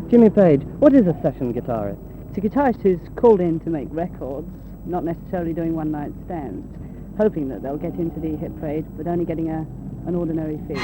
Jimmy Page, what is a session guitarist? It's a guitarist who's called in to make records, not necessarily doing one-night stands, hoping that they'll get into the hit parade, but only getting an ordinary fee.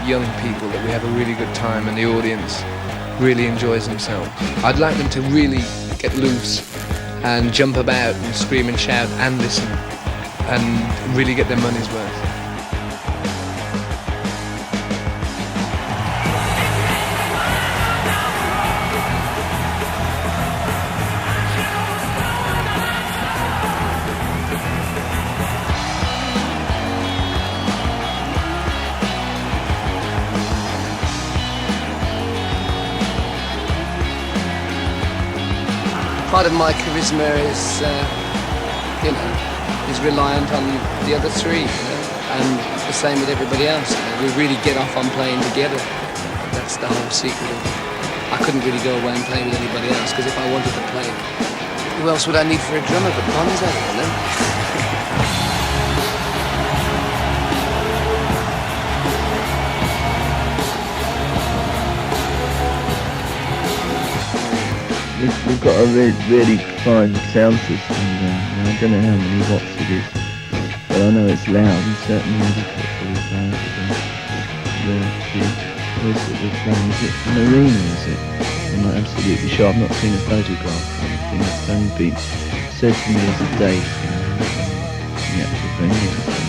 Young people, that we have a really good time and the audience really enjoys themselves. I'd like them to really get loose and jump about and scream and shout and listen and really get their money's worth. Part of my charisma is, is reliant on the other three, and the same with everybody else. We really get off on playing together. That's the whole secret of it. I couldn't really go away and play with anybody else, because if I wanted to play, who else would I need for a drummer but Bonzo, you know? We've got a really fine sound system. I don't know how many watts it is, but I know it's loud and certainly adequate for the band. We're sort of playing, is it an arena, is it? I'm not absolutely sure. I've not seen a photograph or anything. It's only been said to me as a date, the actual venue or something.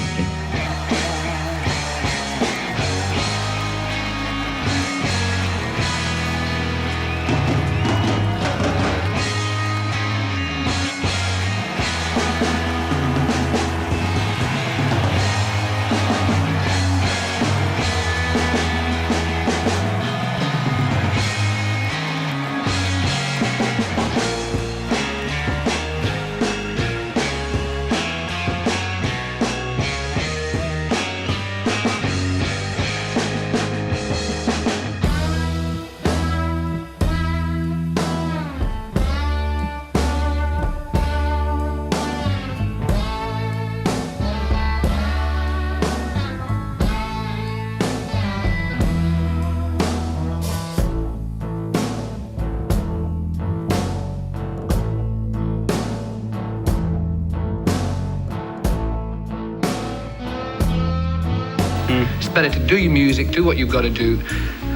It's better to do your music, do what you've got to do,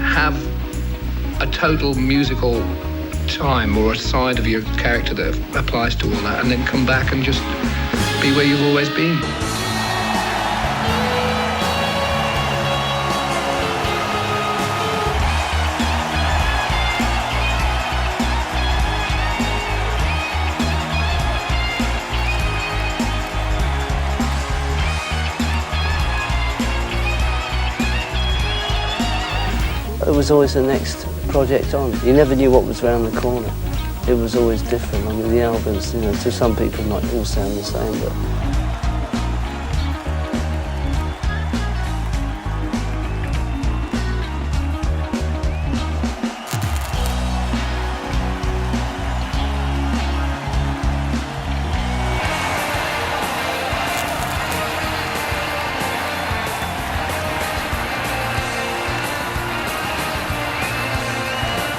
have a total musical time or a side of your character that applies to all that, and then come back and just be where you've always been. It was always the next project on. You never knew what was around the corner. It was always different. I mean, the albums, to some people might all sound the same, but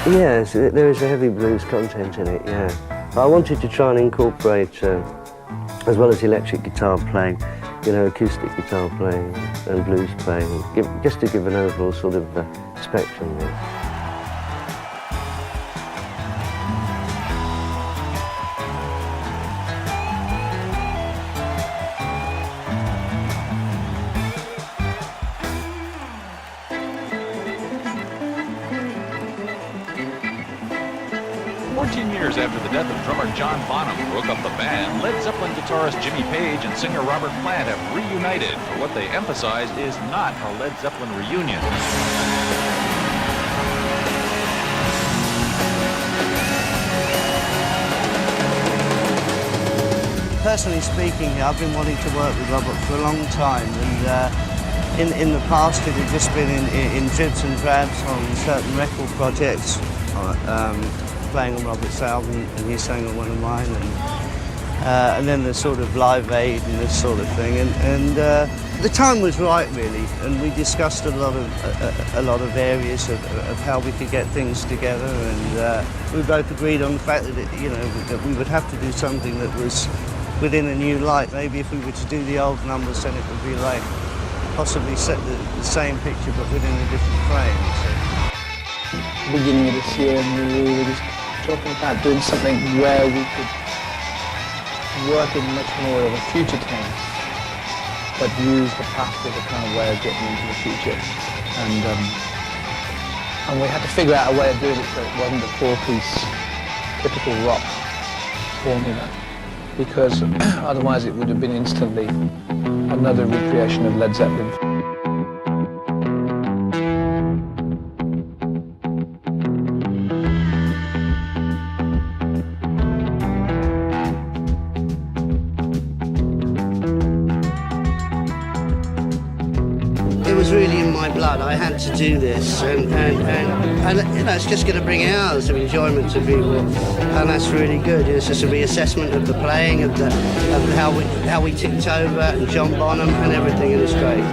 yes, there is a heavy blues content in it, yeah. I wanted to try and incorporate, as well as electric guitar playing, acoustic guitar playing and blues playing, just to give an overall sort of spectrum there. Years after the death of drummer John Bonham broke up the band, Led Zeppelin guitarist Jimmy Page and singer Robert Plant have reunited, but what they emphasize is not a Led Zeppelin reunion. personally speaking, I've been wanting to work with Robert for a long time, and in the past it had just been in dribs and drabs on certain record projects, playing on Robert's album, and he sang on one of mine, and then the sort of Live Aid and this sort of thing, and the time was right really, and we discussed a lot of areas of how we could get things together, and we both agreed on the fact that that we would have to do something that was within a new light. Maybe if we were to do the old numbers, then it would be like possibly set the same picture but within a different frame. Beginning of this year, and we were just talking about doing something where we could work in much more of a future tense, but use the past as a kind of way of getting into the future. And we had to figure out a way of doing it so it wasn't a four-piece typical rock formula, because otherwise it would have been instantly another recreation of Led Zeppelin. It was really in my blood. I had to do this, and it's just going to bring hours of enjoyment to people, and that's really good. It's just a reassessment of the playing, of how we ticked over, and John Bonham and everything, and it's great.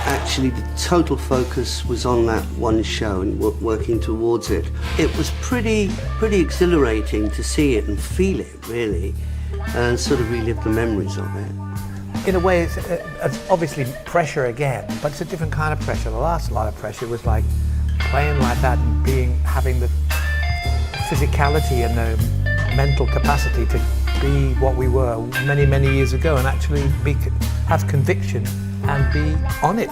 Actually, the total focus was on that one show and working towards it. It was pretty exhilarating to see it and feel it, really, and sort of relive the memories of it. In a way, it's obviously pressure again, but it's a different kind of pressure. The last lot of pressure was like playing like that and having the physicality and the mental capacity to be what we were many, many years ago, and actually have conviction and be on it.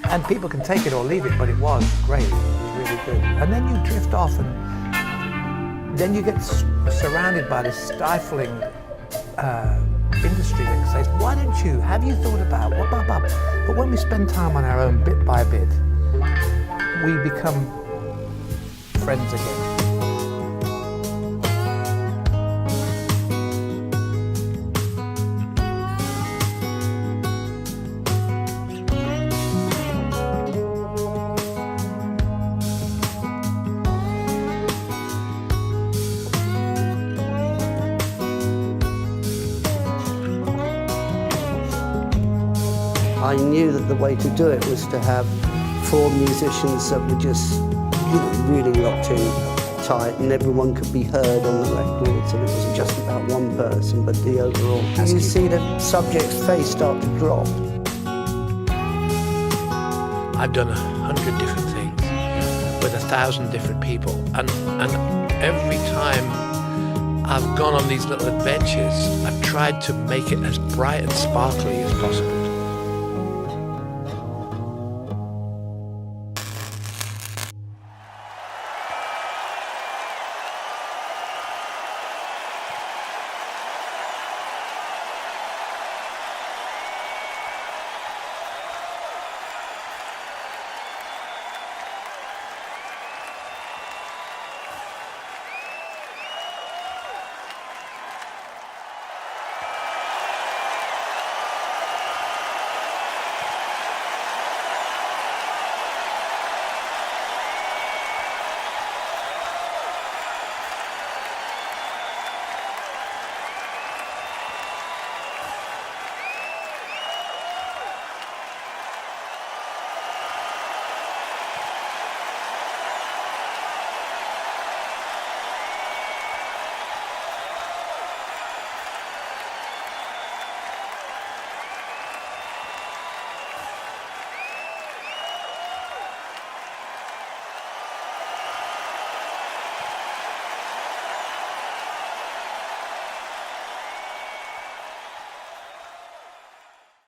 And people can take it or leave it, but it was great. It was really good. And then you drift off, and then you get surrounded by this stifling industry that says, why don't you? Have you thought about what? But when we spend time on our own, bit by bit, we become friends again. I knew that the way to do it was to have four musicians that were just, really locked in tight, and everyone could be heard on the records, and it wasn't just about one person, but the overall. You see the subject's face start to drop. I've done 100 different things with 1,000 different people, and every time I've gone on these little adventures, I've tried to make it as bright and sparkly as possible.